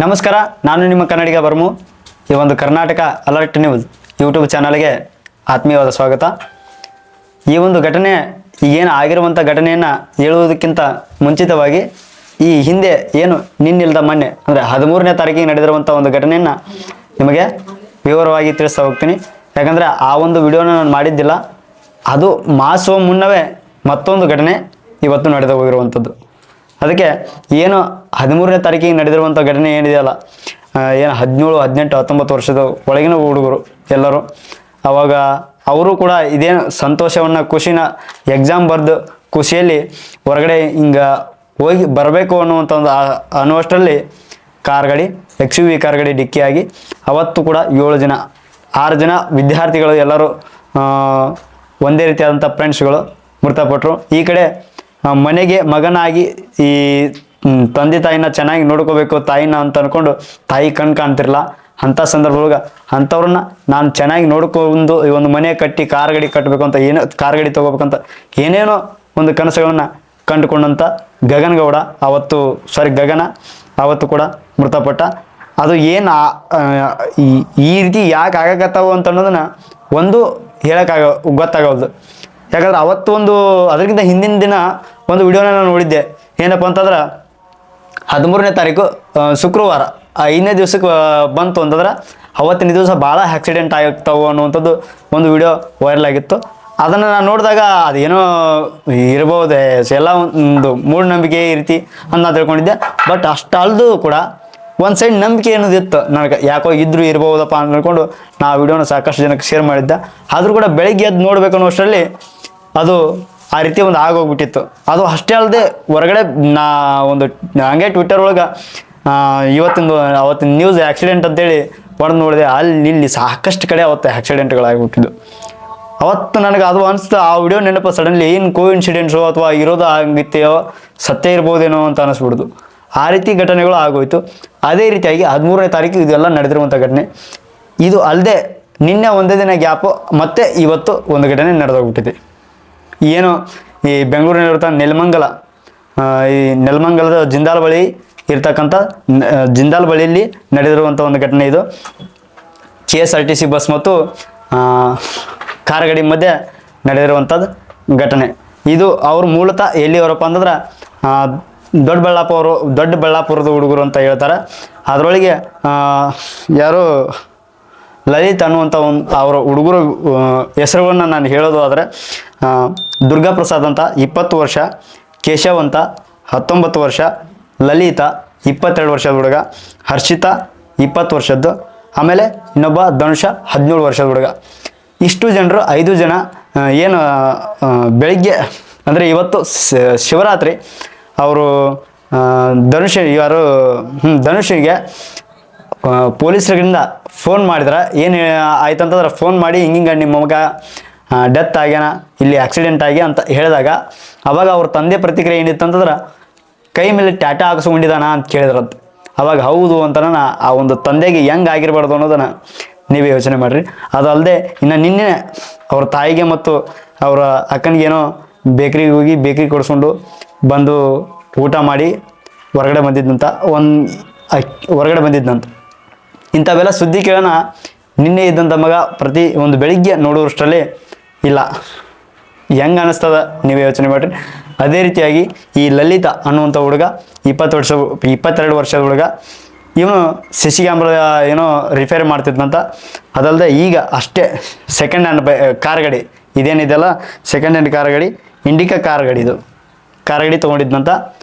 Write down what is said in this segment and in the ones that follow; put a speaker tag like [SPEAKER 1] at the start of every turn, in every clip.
[SPEAKER 1] ನಮಸ್ಕಾರ, ನಾನು ನಿಮ್ಮ ಕನ್ನಡಿಗ ಬರ್ಮು. ಈ ಒಂದು ಕರ್ನಾಟಕ ಅಲರ್ಟ್ ನ್ಯೂಸ್ ಯೂಟ್ಯೂಬ್ ಚಾನಲ್ಗೆ ಆತ್ಮೀಯವಾದ ಸ್ವಾಗತ. ಈ ಒಂದು ಘಟನೆ ಈಗೇನು ಆಗಿರುವಂಥ ಘಟನೆಯನ್ನು ಹೇಳುವುದಕ್ಕಿಂತ ಮುಂಚಿತವಾಗಿ ಈ ಹಿಂದೆ ಏನು ನಿನ್ನಿಲ್ದ ಮೊನ್ನೆ ಅಂದರೆ 13ನೇ ತಾರೀಕಿಗೆ ನಡೆದಿರುವಂಥ ಒಂದು ಘಟನೆಯನ್ನು ನಿಮಗೆ ವಿವರವಾಗಿ ತಿಳಿಸ್ತಾ ಹೋಗ್ತೀನಿ. ಯಾಕಂದರೆ ಆ ಒಂದು ವಿಡಿಯೋನ ನಾನು ಮಾಡಿದ್ದಿಲ್ಲ, ಅದು ಮಾಸುವ ಮುನ್ನವೇ ಮತ್ತೊಂದು ಘಟನೆ ಇವತ್ತು ನಡೆದು ಹೋಗಿರುವಂಥದ್ದು. ಅದಕ್ಕೆ ಏನು 13ನೇ ತಾರೀಕಿಗೆ ನಡೆದಿರುವಂಥ ಘಟನೆ ಏನಿದೆಯಲ್ಲ, ಏನು 17, 18, 19 ವರ್ಷದ ಒಳಗಿನ ಹುಡುಗರು ಎಲ್ಲರೂ, ಆವಾಗ ಅವರು ಕೂಡ ಇದೇನು ಸಂತೋಷವನ್ನು ಖುಷಿನ ಎಕ್ಸಾಮ್ ಬರೆದು ಖುಷಿಯಲ್ಲಿ ಹೊರಗಡೆ ಹಿಂಗೆ ಹೋಗಿ ಬರಬೇಕು ಅನ್ನುವಂಥ ಒಂದು ಅನ್ನುವಷ್ಟರಲ್ಲಿ ಕಾರ್ ಗಾಡಿ XUV ಕಾರ್ ಗಾಡಿ ಡಿಕ್ಕಿಯಾಗಿ ಅವತ್ತು ಕೂಡ 6 ಜನ ವಿದ್ಯಾರ್ಥಿಗಳು ಎಲ್ಲರೂ ಒಂದೇ ರೀತಿಯಾದಂಥ ಫ್ರೆಂಡ್ಸ್ಗಳು ಮೃತಪಟ್ಟರು. ಈ ಕಡೆ ಮನೆಗೆ ಮಗನಾಗಿ ಈ ತಂದೆ ತಾಯಿನ ಚೆನ್ನಾಗಿ ನೋಡ್ಕೋಬೇಕು ತಾಯಿನ ಅಂತ ಅಂದ್ಕೊಂಡು ತಾಯಿ ಕಣ್ ಕಾಣ್ತಿರಲ್ಲ. ಅಂಥ ಸಂದರ್ಭದೊಳಗೆ ಅಂಥವ್ರನ್ನ ನಾನು ಚೆನ್ನಾಗಿ ನೋಡ್ಕೊಂಡು ಈ ಒಂದು ಮನೆ ಕಟ್ಟಿ ಕಾರ್ ಗಾಡಿ ಕಟ್ಟಬೇಕು ಅಂತ ಕಾರ್ ಗಾಡಿ ತೊಗೋಬೇಕಂತ ಏನೇನೋ ಒಂದು ಕನಸುಗಳನ್ನು ಕಂಡುಕೊಂಡಂಥ ಗಗನ್ ಅವತ್ತು ಕೂಡ ಮೃತಪಟ್ಟ. ಅದು ಏನು ಈ ರೀತಿ ಯಾಕೆ ಆಗಕತ್ತಾವು ಅಂತ ಅನ್ನೋದನ್ನು ಒಂದು ಗೊತ್ತಾಗೋದು. ಯಾಕಂದ್ರೆ ಅವತ್ತು ಅದಕ್ಕಿಂತ ಹಿಂದಿನ ದಿನ ಒಂದು ವಿಡಿಯೋನ ನಾನು ನೋಡಿದ್ದೆ. ಏನಪ್ಪ ಅಂತಂದ್ರೆ 13ನೇ ತಾರೀಕು ಶುಕ್ರವಾರ 5ನೇ ದಿವಸಕ್ಕೆ ಬಂತು ಅಂತಂದ್ರೆ ಅವತ್ತಿನ ದಿವಸ ಭಾಳ ಆಕ್ಸಿಡೆಂಟ್ ಆಗ್ತಾವೆ ಅನ್ನುವಂಥದ್ದು ಒಂದು ವಿಡಿಯೋ ವೈರಲ್ ಆಗಿತ್ತು. ಅದನ್ನು ನಾನು ನೋಡಿದಾಗ ಅದೇನೋ ಇರ್ಬೋದೆ, ಎಲ್ಲ ಒಂದು ಮೂಢನಂಬಿಕೆ ಈ ರೀತಿ ಅಂತ ನಾನು ತಿಳ್ಕೊಂಡಿದ್ದೆ. ಬಟ್ ಅಷ್ಟಲ್ದು ಕೂಡ ಒಂದು ಸೈಡ್ ನಂಬಿಕೆ ಅನ್ನೋದಿತ್ತು ನನಗೆ, ಯಾಕೋ ಇದ್ರೂ ಇರ್ಬೋದಪ್ಪ ಅಂತ ಅಂದ್ಕೊಂಡು ನಾ ಆ ವಿಡಿಯೋನ ಸಾಕಷ್ಟು ಜನಕ್ಕೆ ಶೇರ್ ಮಾಡಿದ್ದೆ. ಆದರೂ ಕೂಡ ಬೆಳಗ್ಗೆ ಎದ್ದು ನೋಡ್ಬೇಕು ಅನ್ನೋಷ್ಟರಲ್ಲಿ ಅದು ಆ ರೀತಿ ಒಂದು ಆಗೋಗ್ಬಿಟ್ಟಿತ್ತು. ಅದು ಅಷ್ಟೇ ಅಲ್ಲದೆ ಹೊರಗಡೆ ಹಂಗೆ ಟ್ವಿಟ್ಟರ್ ಒಳಗೆ ಅವತ್ತಿನ ನ್ಯೂಸ್ ಆಕ್ಸಿಡೆಂಟ್ ಅಂತೇಳಿ ಹೊಡೆದು ನೋಡಿದೆ. ಇಲ್ಲಿ ಸಾಕಷ್ಟು ಕಡೆ ಅವತ್ತು ಆಕ್ಸಿಡೆಂಟ್ಗಳಾಗ್ಬಿಟ್ಟಿದ್ದು. ಅವತ್ತು ನನಗೆ ಅದು ಅನಿಸ್ತು, ಆ ವಿಡಿಯೋ ನೆನಪು ಸಡನ್ಲಿ ಏನು ಕೋಇನ್ಸಿಡೆನ್ಸು ಅಥವಾ ಇರೋದು ಆಗಿತ್ತೆಯೋ ಸತ್ಯ ಇರ್ಬೋದೇನೋ ಅಂತ ಅನಿಸ್ಬಿಡ್ದು. ಆ ರೀತಿ ಘಟನೆಗಳು ಆಗೋಯ್ತು. ಅದೇ ರೀತಿಯಾಗಿ 13ನೇ ತಾರೀಕು ಇದೆಲ್ಲ ನಡೆದಿರುವಂಥ ಘಟನೆ. ಇದು ಅಲ್ಲದೆ ನಿನ್ನೆ ಒಂದೇ ದಿನ ಗ್ಯಾಪು ಮತ್ತೆ ಇವತ್ತು ಒಂದು ಘಟನೆ ನಡೆದೋಗ್ಬಿಟ್ಟಿದೆ. ಏನು ಈ ಬೆಂಗಳೂರಿನಲ್ಲಿರುವಂಥ ಈ ನೆಲಮಂಗಲದ ಜಿಂದಾಲ್ ಬಳಿ ಇರ್ತಕ್ಕಂಥ ಜಿಂದಾಲ್ ಬಳಿಯಲ್ಲಿ ನಡೆದಿರುವಂಥ ಒಂದು ಘಟನೆ ಇದು. KSRTC ಬಸ್ ಮತ್ತು ಕಾರ್ ಗಾಡಿ ಮಧ್ಯೆ ನಡೆದಿರುವಂಥದ್ದು ಘಟನೆ ಇದು. ಅವ್ರು ಮೂಲತಃ ಎಲ್ಲಿಯವರಪ್ಪ ಅಂತಂದ್ರೆ ದೊಡ್ಡಬಳ್ಳಾಪುರದ ಹುಡುಗರು ಅಂತ ಹೇಳ್ತಾರೆ. ಅದರೊಳಗೆ ಯಾರು ಲಲಿತ್ ಅನ್ನುವಂಥ ಅವರ ಹುಡುಗರು ಹೆಸರುಗಳನ್ನು ನಾನು ಹೇಳೋದು ಆದರೆ ದುರ್ಗಾಪ್ರಸಾದ್ ಅಂತ 20 ವರ್ಷ, ಕೇಶವ್ ಅಂತ 19 ವರ್ಷ, ಲಲಿತಾ 22 ವರ್ಷದ ಹುಡುಗ, ಹರ್ಷಿತಾ 20 ವರ್ಷದ್ದು, ಆಮೇಲೆ ಇನ್ನೊಬ್ಬ ಧನುಷ 17 ವರ್ಷದ ಹುಡುಗ. ಇಷ್ಟು ಜನರು 5 ಜನ ಏನು ಬೆಳಿಗ್ಗೆ ಅಂದರೆ ಇವತ್ತು ಶಿವರಾತ್ರಿ ಅವರು ಧನುಷಿಗೆ ಪೊಲೀಸರಿಂದ ಫೋನ್ ಮಾಡಿದ್ರೆ ಏನು ಆಯ್ತಂತಂದ್ರೆ, ಫೋನ್ ಮಾಡಿ ಹಿಂಗೆ ನಿಮ್ಮ ಮಗ ಡೆತ್ ಆಗ್ಯಾನ, ಇಲ್ಲಿ ಆಕ್ಸಿಡೆಂಟ್ ಆಗಿ ಅಂತ ಹೇಳಿದಾಗ ಅವಾಗ ಅವ್ರ ತಂದೆ ಪ್ರತಿಕ್ರಿಯೆ ಏನಿತ್ತಂತಂದ್ರೆ ಕೈ ಮೇಲೆ ಟ್ಯಾಟಾ ಹಾಕಿಸ್ಕೊಂಡಿದ್ದಾನ ಅಂತ ಕೇಳಿದ್ರಂತ. ಅವಾಗ ಹೌದು ಅಂತ ಆ ಒಂದು ತಂದೆಗೆ ಹೆಂಗೆ ಆಗಿರಬಾರ್ದು ಅನ್ನೋದನ್ನು ನೀವೇ ಯೋಚನೆ ಮಾಡಿರಿ. ಅದಲ್ಲದೆ ಇನ್ನು ನಿನ್ನೆ ಅವ್ರ ತಾಯಿಗೆ ಮತ್ತು ಅವರ ಅಕ್ಕನಿಗೇನೋ ಬೇಕ್ರಿಗೆ ಹೋಗಿ ಬೇಕ್ರಿ ಕೊಡಿಸ್ಕೊಂಡು ಬಂದು ಊಟ ಮಾಡಿ ಹೊರಗಡೆ ಬಂದಿದ್ದಂತ. ಇಂಥವೆಲ್ಲ ಸುದ್ದಿ ಕೇಳೋಣ ನಿನ್ನೆ ಇದ್ದಂಥ ಮಗ ಪ್ರತಿ ಒಂದು ಬೆಳಿಗ್ಗೆ ನೋಡುವಷ್ಟರಲ್ಲಿ ಇಲ್ಲ. ಹೆಂಗೆ ಅನ್ನಿಸ್ತದ ನೀವೇ ಯೋಚನೆ ಮಾಡಿರಿ. ಅದೇ ರೀತಿಯಾಗಿ ಈ ಲಲಿತಾ ಅನ್ನುವಂಥ ಹುಡುಗ 22 ವರ್ಷದ ಹುಡುಗ, ಇವನು ಸಿಸಿ ಕ್ಯಾಮ್ರಾ ಏನೋ ರಿಪೇರ್ ಮಾಡ್ತಿದ್ದಂತ. ಅದಲ್ಲದೆ ಈಗ ಅಷ್ಟೇ ಸೆಕೆಂಡ್ ಹ್ಯಾಂಡ್ ಕಾರ್ ಗಾಡಿ ಇದೇನಿದೆಯಲ್ಲ, ಸೆಕೆಂಡ್ ಹ್ಯಾಂಡ್ ಕಾರ್ ಗಾಡಿ, ಇಂಡಿಕಾ ಕಾರ್ ಗಾಡಿ ತೊಗೊಂಡಿದ್ದಂತ.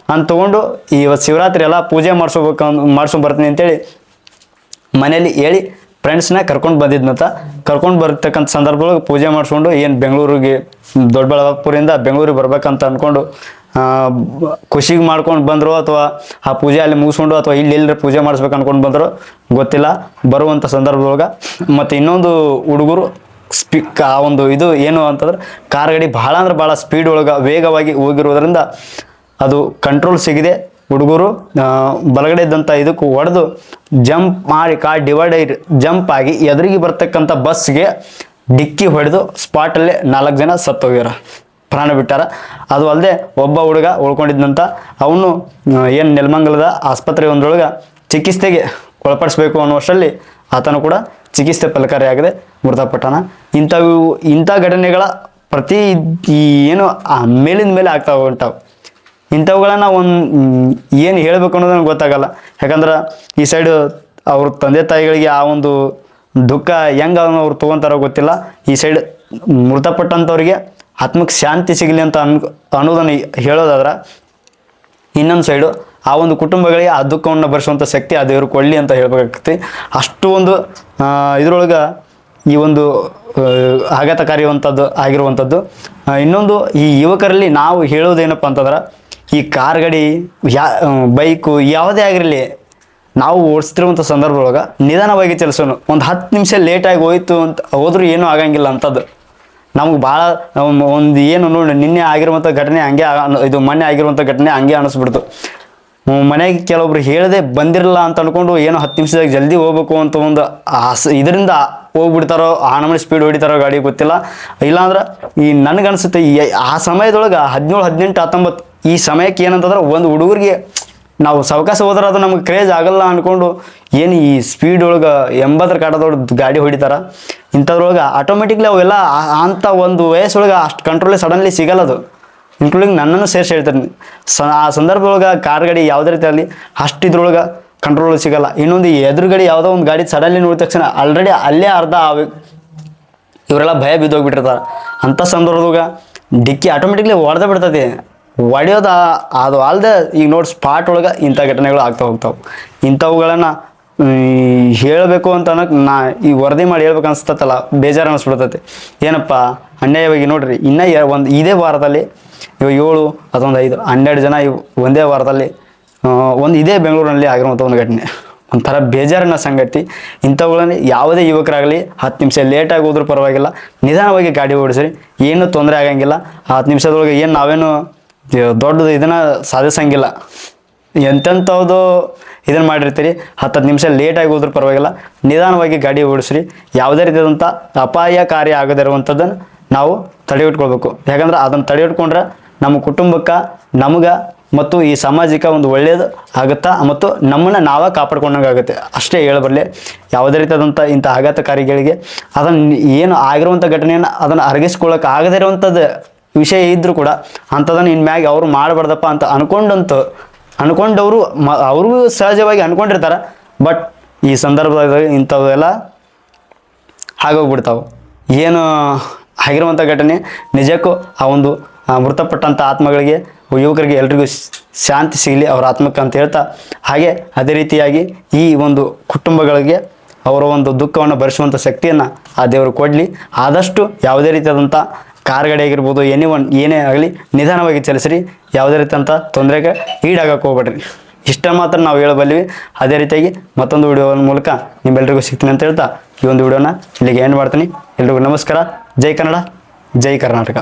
[SPEAKER 1] ತೊಗೊಂಡು ಇವತ್ತು ಶಿವರಾತ್ರಿ ಎಲ್ಲ ಪೂಜೆ ಮಾಡ್ಸ್ಕೊಂಡು ಬರ್ತೀನಿ ಅಂತೇಳಿ ಮನೇಲಿ ಹೇಳಿ ಫ್ರೆಂಡ್ಸ್ನ ಕರ್ಕೊಂಡು ಬಂದಿದ್ದಂತ. ಕರ್ಕೊಂಡು ಬರ್ತಕ್ಕಂಥ ಸಂದರ್ಭದೊಳಗೆ ಪೂಜೆ ಮಾಡಿಸ್ಕೊಂಡು ಏನು ಬೆಂಗಳೂರಿಗೆ ದೊಡ್ಡಬಳ್ಳಾಪುರದಿಂದ ಬೆಂಗಳೂರಿಗೆ ಬರ್ಬೇಕಂತ ಅಂದ್ಕೊಂಡು ಖುಷಿಗೆ ಮಾಡ್ಕೊಂಡು ಬಂದರು, ಅಥವಾ ಆ ಪೂಜೆ ಅಲ್ಲಿ ಮುಗಿಸ್ಕೊಂಡು ಅಥವಾ ಎಲ್ಲರ ಪೂಜೆ ಮಾಡಿಸ್ಬೇಕು ಅಂದ್ಕೊಂಡು ಬಂದರು ಗೊತ್ತಿಲ್ಲ. ಬರುವಂಥ ಸಂದರ್ಭದೊಳಗೆ ಮತ್ತು ಇನ್ನೊಂದು ಹುಡುಗರು ಆ ಒಂದು ಇದು ಏನು ಅಂತಂದ್ರೆ ಕಾರ್ ಗಾಡಿ ಭಾಳ ಅಂದ್ರೆ ಭಾಳ ಸ್ಪೀಡ್ ಒಳಗೆ ವೇಗವಾಗಿ ಹೋಗಿರೋದ್ರಿಂದ ಅದು ಕಂಟ್ರೋಲ್ ಸಿಗಿದೆ. ಹುಡುಗರು ಬಲಗಡೆ ಇದ್ದಂಥ ಇದಕ್ಕೂ ಹೊಡೆದು ಜಂಪ್ ಮಾಡಿ ಕಾರ್ ಡಿವೈಡರ್ ಜಂಪ್ ಆಗಿ ಎದುರಿಗೆ ಬರ್ತಕ್ಕಂಥ ಬಸ್ಗೆ ಡಿಕ್ಕಿ ಹೊಡೆದು ಸ್ಪಾಟಲ್ಲೇ 4 ಜನ ಸತ್ತೋಗ್ಯಾರ, ಪ್ರಾಣ ಬಿಟ್ಟಾರ. ಅದು ಅಲ್ಲದೆ ಒಬ್ಬ ಹುಡುಗ ಉಳ್ಕೊಂಡಿದ್ದಂಥ ಅವನು ಏನು ನೆಲಮಂಗಲದ ಆಸ್ಪತ್ರೆ ಒಂದ್ರೊಳಗೆ ಚಿಕಿತ್ಸೆಗೆ ಒಳಪಡಿಸಬೇಕು ಅನ್ನುವಷ್ಟರಲ್ಲಿ ಆತನು ಕೂಡ ಚಿಕಿತ್ಸೆ ಫಲಕಾರಿಯಾಗದೆ ಮೃತಪಟ್ಟನ. ಇಂಥ ಘಟನೆಗಳ ಪ್ರತಿ ಈ ಏನು ಮೇಲಿಂದ ಮೇಲೆ ಆಗ್ತಾ ಹೊಂಟಾವು. ಇಂಥವುಗಳನ್ನ ಏನು ಹೇಳಬೇಕು ಅನ್ನೋದು ನನಗೆ ಗೊತ್ತಾಗಲ್ಲ. ಯಾಕಂದ್ರೆ ಈ ಸೈಡು ಅವ್ರ ತಂದೆ ತಾಯಿಗಳಿಗೆ ಆ ಒಂದು ದುಃಖ ಹೆಂಗೆ ಅವ್ರು ತೊಗೊತಾರೋ ಗೊತ್ತಿಲ್ಲ. ಈ ಸೈಡ್ ಮೃತಪಟ್ಟಂಥವ್ರಿಗೆ ಆತ್ಮಕ್ಕೆ ಶಾಂತಿ ಸಿಗಲಿ ಅಂತ ಅನ್ನೋದನ್ನು ಹೇಳೋದಾದ್ರೆ, ಇನ್ನೊಂದು ಸೈಡು ಆ ಒಂದು ಕುಟುಂಬಗಳಿಗೆ ಆ ದುಃಖವನ್ನು ಭರಿಸುವಂಥ ಶಕ್ತಿ ಆ ದೇವರು ಕೊಡಲಿ ಅಂತ ಹೇಳ್ಬೇಕಾಗ್ತೈತಿ. ಅಷ್ಟು ಒಂದು ಇದ್ರೊಳಗೆ ಈ ಒಂದು ಆಗಿರುವಂಥದ್ದು. ಇನ್ನೊಂದು ಈ ಯುವಕರಲ್ಲಿ ನಾವು ಹೇಳೋದೇನಪ್ಪ ಅಂತಂದ್ರೆ, ಈ ಕಾರ್ ಗಾಡಿ ಬೈಕು ಯಾವುದೇ ಆಗಿರಲಿ, ನಾವು ಓಡಿಸ್ತಿರುವಂಥ ಸಂದರ್ಭದೊಳಗೆ ನಿಧಾನವಾಗಿ ಚಲಿಸೋನು. ಒಂದು 10 ನಿಮಿಷ ಲೇಟಾಗಿ ಹೋಯ್ತು ಅಂತ ಹೋದ್ರೂ ಏನೂ ಆಗಂಗಿಲ್ಲ ಅಂಥದ್ದು. ನಮ್ಗೆ ಭಾಳ ಒಂದು ಏನು ನೋಡಿ ನಿನ್ನೆ ಆಗಿರುವಂಥ ಘಟನೆ ಹಂಗೆ, ಇದು ಮೊನ್ನೆ ಆಗಿರುವಂಥ ಘಟನೆ ಹಂಗೆ ಅನ್ನಿಸ್ಬಿಡ್ತು. ಮನೆಗೆ ಕೆಲವೊಬ್ರು ಹೇಳದೆ ಬಂದಿರಲ್ಲ ಅಂತ ಅಂದ್ಕೊಂಡು ಏನೋ 10 ನಿಮಿಷದಾಗ ಜಲ್ದಿ ಹೋಗ್ಬೇಕು ಅಂತ ಒಂದು ಇದರಿಂದ ಹೋಗ್ಬಿಡ್ತಾರೋ, ಆ ನಮ್ಮನೆ ಸ್ಪೀಡ್ ಹೊಡಿತಾರೋ ಗಾಡಿ ಗೊತ್ತಿಲ್ಲ. ಇಲ್ಲಾಂದ್ರೆ ಈ ನನಗನ್ಸುತ್ತೆ ಆ ಸಮಯದೊಳಗೆ 17, 18, 19 ಈ ಸಮಯಕ್ಕೆ ಏನಂತಂದ್ರೆ, ಒಂದು ಹುಡುಗರಿಗೆ ನಾವು ಸಾವಕಾಶ ಹೋದ್ರೆ ಅದು ನಮ್ಗೆ ಕ್ರೇಜ್ ಆಗಲ್ಲ ಅಂದ್ಕೊಂಡು ಏನು ಈ ಸ್ಪೀಡ್ ಒಳಗೆ 80 ಕಾಟದೊಳಗೆ ಗಾಡಿ ಹೊಡಿತಾರ. ಇಂಥದ್ರೊಳಗೆ ಆಟೋಮೆಟಿಕ್ಲಿ ಅವೆಲ್ಲ ಅಂಥ ಒಂದು ವಯಸ್ಸೊಳಗೆ ಅಷ್ಟು ಕಂಟ್ರೋಲೇ ಸಡನ್ಲಿ ಸಿಗಲ್ಲದು. ಇನ್ಕ್ಲೂಡಿಂಗ್ ನನ್ನನ್ನು ಸೇರಿಸಿ ಹೇಳ್ತೀನಿ. ಆ ಸಂದರ್ಭದೊಳಗೆ ಕಾರ್ ಗಾಡಿ ಯಾವುದೇ ರೀತಿ ಆಗಲಿ ಅಷ್ಟು ಇದ್ರೊಳಗೆ ಕಂಟ್ರೋಲ್ ಸಿಗಲ್ಲ. ಇನ್ನೊಂದು ಎದುರುಗಡೆ ಯಾವುದೋ ಒಂದು ಗಾಡಿ ಸಡನ್ಲಿ ನೋಡಿದ ತಕ್ಷಣ ಆಲ್ರೆಡಿ ಅಲ್ಲೇ ಅರ್ಧ ಇವರೆಲ್ಲ ಭಯ ಬಿದ್ದೋಗ್ಬಿಟ್ಟಿರ್ತಾರೆ. ಅಂಥ ಸಂದರ್ಭದಾಗ ಡಿಕ್ಕಿ ಆಟೋಮೆಟಿಕ್ಲಿ ಹೊಡೆದ ಬಿಡ್ತೈತಿ. ಹೊಡೆಯೋದು ಅದು ಅಲ್ಲದೆ ಈಗ ನೋಡಿ ಸ್ಪಾಟ್ ಒಳಗೆ ಇಂಥ ಘಟನೆಗಳು ಆಗ್ತಾ ಹೋಗ್ತಾವೆ. ಇಂಥವುಗಳನ್ನು ಹೇಳಬೇಕು ಅಂತ ಅನ್ನೋಕೆ ಈ ವರದಿ ಮಾಡಿ ಹೇಳ್ಬೇಕು ಅನಿಸ್ತತ್ತಲ್ಲ, ಬೇಜಾರು ಅನ್ನಿಸ್ಬಿಡ್ತೈತಿ. ಏನಪ್ಪ ಅನ್ಯಾಯವಾಗಿ ನೋಡ್ರಿ, ಇನ್ನೂ ಇದೇ ವಾರದಲ್ಲಿ 7 ಅದೊಂದು 5 12 ಜನ ಒಂದೇ ವಾರದಲ್ಲಿ ಇದೇ ಬೆಂಗಳೂರಿನಲ್ಲಿ ಆಗಿರುವಂಥ ಒಂದು ಘಟನೆ. ಒಂಥರ ಬೇಜಾರನ್ನ ಸಂಗತಿ. ಇಂಥವುಗಳಲ್ಲಿ ಯಾವುದೇ ಯುವಕರಾಗಲಿ 10 ನಿಮಿಷ ಲೇಟಾಗಿ ಹೋದ್ರೂ ಪರವಾಗಿಲ್ಲ, ನಿಧಾನವಾಗಿ ಗಾಡಿ ಓಡಿಸ್ರಿ, ಏನೂ ತೊಂದರೆ ಆಗಂಗಿಲ್ಲ. 10 ನಿಮಿಷದೊಳಗೆ ಏನು ನಾವೇನು ದೊಡ್ಡದು ಇದನ್ನು ಸಾಧಿಸಂಗಿಲ್ಲ. ಎಂತೆಂಥದ್ದು ಇದನ್ನು ಮಾಡಿರ್ತೀರಿ, 10 ನಿಮಿಷ ಲೇಟಾಗಿ ಹೋದ್ರೂ ಪರವಾಗಿಲ್ಲ, ನಿಧಾನವಾಗಿ ಗಾಡಿ ಓಡಿಸ್ರಿ. ಯಾವುದೇ ರೀತಿಯಾದಂಥ ಅಪಾಯಕಾರಿ ಆಗದಿರುವಂಥದ್ದನ್ನು ನಾವು ತಡೆಯಿಟ್ಕೊಳ್ಬೇಕು. ಯಾಕಂದ್ರೆ ಅದನ್ನು ತಡೆಯಿಟ್ಕೊಂಡ್ರೆ ನಮ್ಮ ಕುಟುಂಬಕ್ಕೆ, ನಮಗೆ ಮತ್ತು ಈ ಸಮಾಜಕ್ಕೆ ಒಂದು ಒಳ್ಳೆಯದು ಆಗುತ್ತಾ, ಮತ್ತು ನಮ್ಮನ್ನು ನಾವೇ ಕಾಪಾಡ್ಕೊಂಡಂಗೆ ಆಗುತ್ತೆ. ಅಷ್ಟೇ ಹೇಳಬರಲಿ. ಯಾವುದೇ ರೀತಿಯಾದಂಥ ಇಂಥ ಆಘಾತಕಾರಿಗಳಿಗೆ ಅದನ್ನು ಏನು ಆಗಿರುವಂಥ ಘಟನೆಯನ್ನು ಅದನ್ನು ಅರಗಿಸ್ಕೊಳ್ಳೋಕೆ ಆಗದೇ ಇರುವಂಥದ್ದು ವಿಷಯ ಇದ್ದರೂ ಕೂಡ ಅಂಥದನ್ನು ಇನ್ಮ್ಯಾಗೆ ಅವರು ಮಾಡಬಾರ್ದಪ್ಪ ಅಂತ ಅನ್ಕೊಂಡವರು ಅವ್ರಿಗೂ ಸಹಜವಾಗಿ ಅಂದ್ಕೊಂಡಿರ್ತಾರೆ. ಬಟ್ ಈ ಸಂದರ್ಭದಾಗ ಇಂಥವೆಲ್ಲ ಆಗೋಗ್ಬಿಡ್ತಾವೆ. ಏನು ಆಗಿರುವಂಥ ಘಟನೆ ನಿಜಕ್ಕೂ ಆ ಒಂದು ಮೃತಪಟ್ಟಂಥ ಆತ್ಮಗಳಿಗೆ, ಯುವಕರಿಗೆ ಎಲ್ರಿಗೂ ಶಾಂತಿ ಸಿಗಲಿ ಅವರ ಆತ್ಮಕ್ಕೆ ಅಂತ ಹೇಳ್ತಾ, ಹಾಗೆ ಅದೇ ರೀತಿಯಾಗಿ ಈ ಒಂದು ಕುಟುಂಬಗಳಿಗೆ ಅವರ ಒಂದು ದುಃಖವನ್ನು ಭರಿಸುವಂಥ ಶಕ್ತಿಯನ್ನು ಆ ದೇವರು ಕೊಡಲಿ. ಆದಷ್ಟು ಯಾವುದೇ ರೀತಿಯಾದಂಥ ಕಾರ್ ಗಾಡಿ ಆಗಿರ್ಬೋದು, ಏನೇ ಆಗಲಿ ನಿಧಾನವಾಗಿ ಚಲಿಸ್ರಿ. ಯಾವುದೇ ರೀತಿಯಂಥ ತೊಂದರೆಗೆ ಈಡಾಗಕ್ಕೆ ಹೋಗ್ಬೇಡ್ರಿ. ಇಷ್ಟ ಮಾತ್ರ ನಾವು ಹೇಳಬಲ್ಲಿವಿ. ಅದೇ ರೀತಿಯಾಗಿ ಮತ್ತೊಂದು ವಿಡಿಯೋನ ಮೂಲಕ ನಿಮ್ಮೆಲ್ಲರಿಗೂ ಸಿಗ್ತೀನಿ ಅಂತ ಹೇಳ್ತಾ ಈ ಒಂದು ವಿಡಿಯೋನ ಇಲ್ಲಿಗೆ ಎಂಡ್ ಮಾಡ್ತೀನಿ. ಎಲ್ರಿಗೂ ನಮಸ್ಕಾರ. ಜೈ ಕನ್ನಡ, ಜೈ ಕರ್ನಾಟಕ.